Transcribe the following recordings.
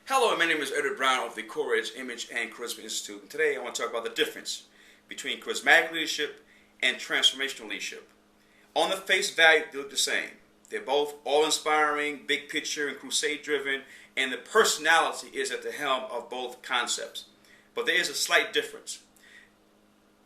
Hello, my name is Edward Brown of the Courage, Image, and Charisma Institute. And today I want to talk about the difference between charismatic leadership and transformational leadership. On the face value, they look the same. They're both awe-inspiring, big picture, and crusade-driven, and the personality is at the helm of both concepts. But there is a slight difference.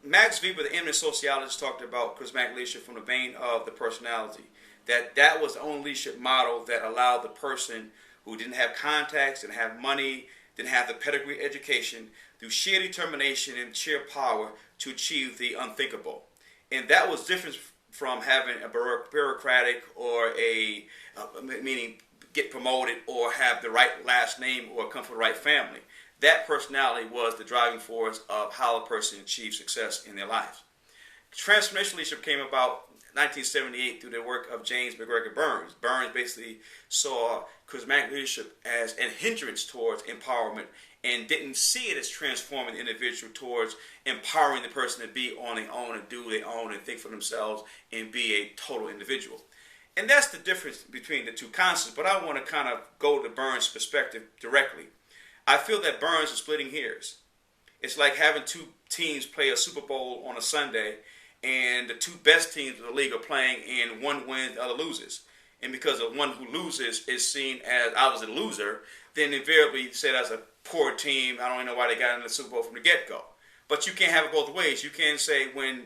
Max Weber, the eminent sociologist, talked about charismatic leadership from the vein of the personality. That was the only leadership model that allowed the person who didn't have contacts, didn't have money, didn't have the pedigree education, through sheer determination and sheer power to achieve the unthinkable. And that was different from having a bureaucratic or meaning get promoted or have the right last name or come from the right family. That personality was the driving force of how a person achieved success in their lives. Transformational leadership came about 1978 through the work of James McGregor Burns. Burns basically saw charismatic leadership as a hindrance towards empowerment and didn't see it as transforming the individual towards empowering the person to be on their own and do their own and think for themselves and be a total individual. And that's the difference between the two concepts, but I want to kind of go to Burns' perspective directly. I feel that Burns is splitting hairs. It's like having two teams play a Super Bowl on a Sunday, and the two best teams in the league are playing, and one wins, the other loses. And because the one who loses is seen as I was a loser, then invariably said as a poor team. I don't even know why they got in the Super Bowl from the get-go. But you can't have it both ways. You can't say when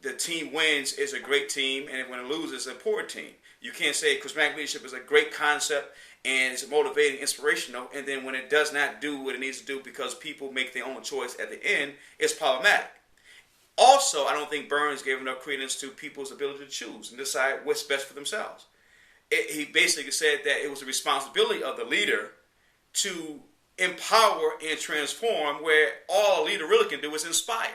the team wins is a great team, and when it loses, it's a poor team. You can't say charismatic leadership is a great concept and it's motivating, inspirational, and then when it does not do what it needs to do because people make their own choice at the end, it's problematic. Also, I don't think Burns gave enough credence to people's ability to choose and decide what's best for themselves. He basically said that it was the responsibility of the leader to empower and transform, where all a leader really can do is inspire.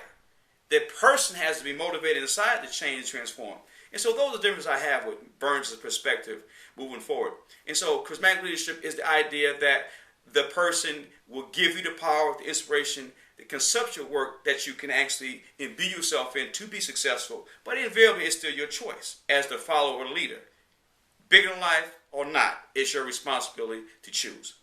The person has to be motivated inside to change and transform. And so those are the differences I have with Burns' perspective moving forward. And so charismatic leadership is the idea that the person will give you the power, the inspiration, the conceptual work that you can actually imbue yourself in to be successful, but invariably it's still your choice as the follower or leader. Bigger than life or not, it's your responsibility to choose.